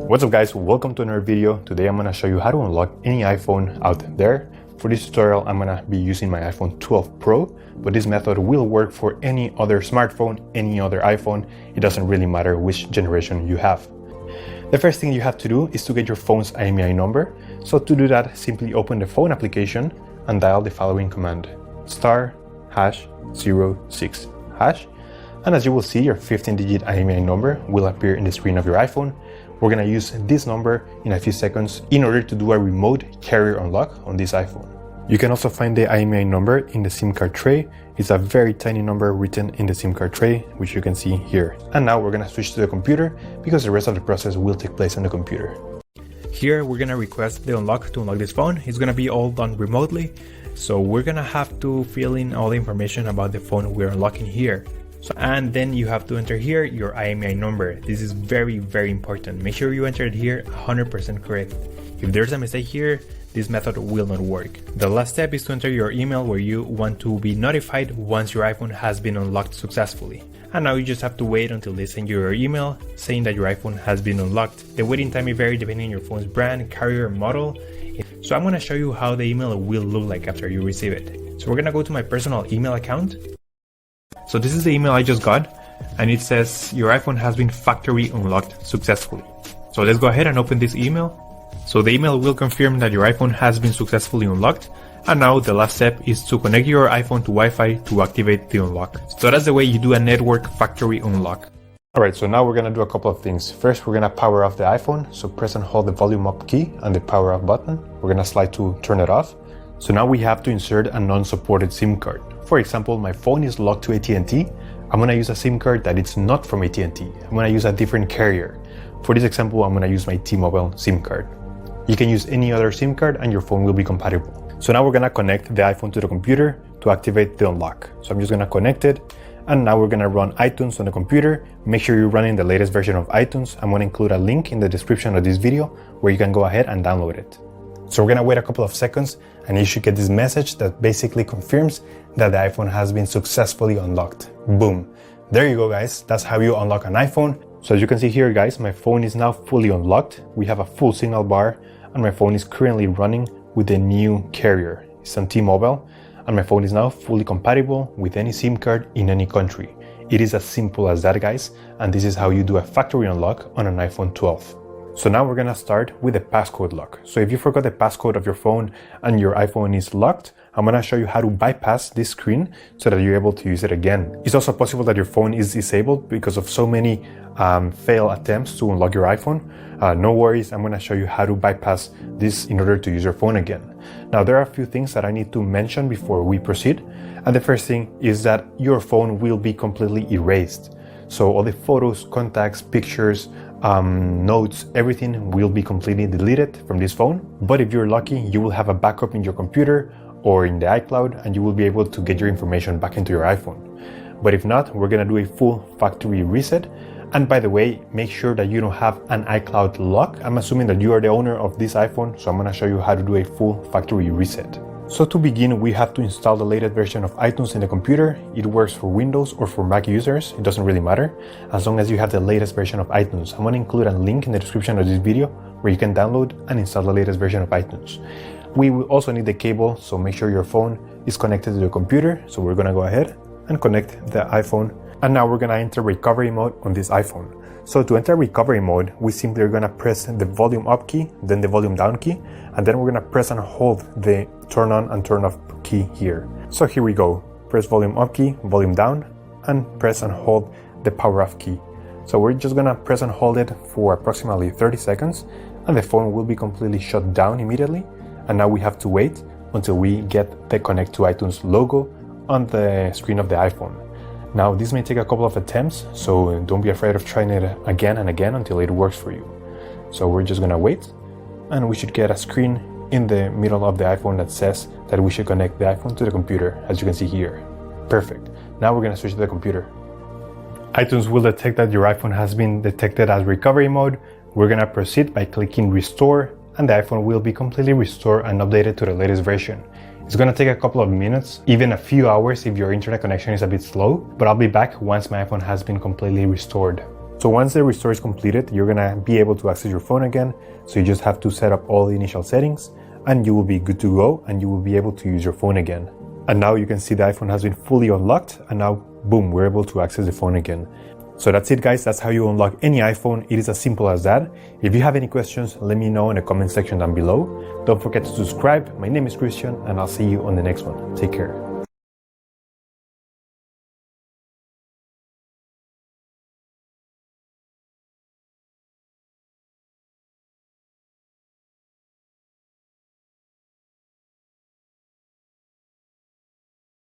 What's up guys, welcome to another video. Today I'm going to show you how to unlock any iPhone out there. For this tutorial I'm going to be using my iPhone 12 Pro, but this method will work for any other smartphone, any other iPhone. It doesn't really matter which generation you have. The first thing you have to do is to get your phone's IMEI number. So to do that, simply open the phone application and dial the following command: *#06#. And as you will see, your 15-digit IMEI number will appear in the screen of your iPhone. We're going to use this number in a few seconds in order to do a remote carrier unlock on this iPhone. You can also find the IMEI number in the SIM card tray. It's a very tiny number written in the SIM card tray, which you can see here. And now we're going to switch to the computer because the rest of the process will take place on the computer. Here we're going to request the unlock to unlock this phone. It's going to be all done remotely. So we're going to have to fill in all the information about the phone we're unlocking here. And then you have to enter here your IMEI number. This is very important. Make sure you enter it here 100% correct. If there's a mistake here, this method will not work. The last step is to enter your email where you want to be notified once your iPhone has been unlocked successfully. And now you just have to wait until they send you your email saying that your iPhone has been unlocked. The waiting time may vary depending on your phone's brand, carrier, and model. So I'm going to show you how the email will look like after you receive it. So we're going to go to my personal email account. So this is the email I just got, and it says your iPhone has been factory unlocked successfully. So let's go ahead and open this email. So the email will confirm that your iPhone has been successfully unlocked, and now the last step is to connect your iPhone to Wi-Fi to activate the unlock. So that's the way you do a network factory unlock. Alright, so now we're going to do a couple of things. First, we're going to power off the iPhone. So press and hold the volume up key and the power off button. We're going to slide to turn it off. So now we have to insert a non-supported SIM card. For example, my phone is locked to AT&T. I'm going to use a SIM card that is not from AT&T. I'm going to use a different carrier. For this example, I'm going to use my T-Mobile SIM card. You can use any other SIM card and your phone will be compatible. So now we're going to connect the iPhone to the computer to activate the unlock. So I'm just going to connect it. And now we're going to run iTunes on the computer. Make sure you're running the latest version of iTunes. I'm going to include a link in the description of this video where you can go ahead and download it. So we're going to wait a couple of seconds and you should get this message that basically confirms that the iPhone has been successfully unlocked. Boom. There you go guys. That's how you unlock an iPhone. So as you can see here guys, my phone is now fully unlocked. We have a full signal bar and my phone is currently running with the new carrier. It's on T-Mobile and my phone is now fully compatible with any SIM card in any country. It is as simple as that guys, and this is how you do a factory unlock on an iPhone 12. So now we're going to start with the passcode lock. So if you forgot the passcode of your phone and your iPhone is locked, I'm going to show you how to bypass this screen so that you're able to use it again. It's also possible that your phone is disabled because of so many failed attempts to unlock your iPhone. No worries, I'm going to show you how to bypass this in order to use your phone again. Now there are a few things that I need to mention before we proceed. And the first thing is that your phone will be completely erased. So all the photos, contacts, pictures, notes, everything will be completely deleted from this phone. But if you're lucky, you will have a backup in your computer or in the iCloud and you will be able to get your information back into your iPhone. But if not, we're going to do a full factory reset. And by the way, make sure that you don't have an iCloud lock. I'm assuming that you are the owner of this iPhone, so I'm going to show you how to do a full factory reset. So to begin, we have to install the latest version of iTunes in the computer. It works for Windows or for Mac users. It doesn't really matter, as long as you have the latest version of iTunes. I'm going to include a link in the description of this video where you can download and install the latest version of iTunes. We will also need the cable, so make sure your phone is connected to the computer. So we're going to go ahead and connect the iPhone. And now we're going to enter recovery mode on this iPhone. So to enter recovery mode, we simply are going to press the volume up key, then the volume down key, and then we're going to press and hold the turn on and turn off key here. So here we go. Press volume up key, volume down, and press and hold the power off key. So we're just going to press and hold it for approximately 30 seconds, and the phone will be completely shut down immediately. And now we have to wait until we get the Connect to iTunes logo on the screen of the iPhone. Now this may take a couple of attempts, so don't be afraid of trying it again and again until it works for you. So we're just gonna wait, and we should get a screen in the middle of the iPhone that says that we should connect the iPhone to the computer, as you can see here. Perfect. Now we're gonna switch to the computer. iTunes will detect that your iPhone has been detected as recovery mode. We're gonna proceed by clicking restore, and the iPhone will be completely restored and updated to the latest version. It's going to take a couple of minutes, even a few hours if your internet connection is a bit slow, but I'll be back once my iPhone has been completely restored. So once the restore is completed, you're gonna be able to access your phone again. So you just have to set up all the initial settings and you will be good to go and you will be able to use your phone again. And now you can see the iPhone has been fully unlocked and now boom, we're able to access the phone again. So that's it guys, that's how you unlock any iPhone. It is as simple as that. If you have any questions, let me know in the comment section down below. Don't forget to subscribe. My name is Christian and I'll see you on the next one. Take care.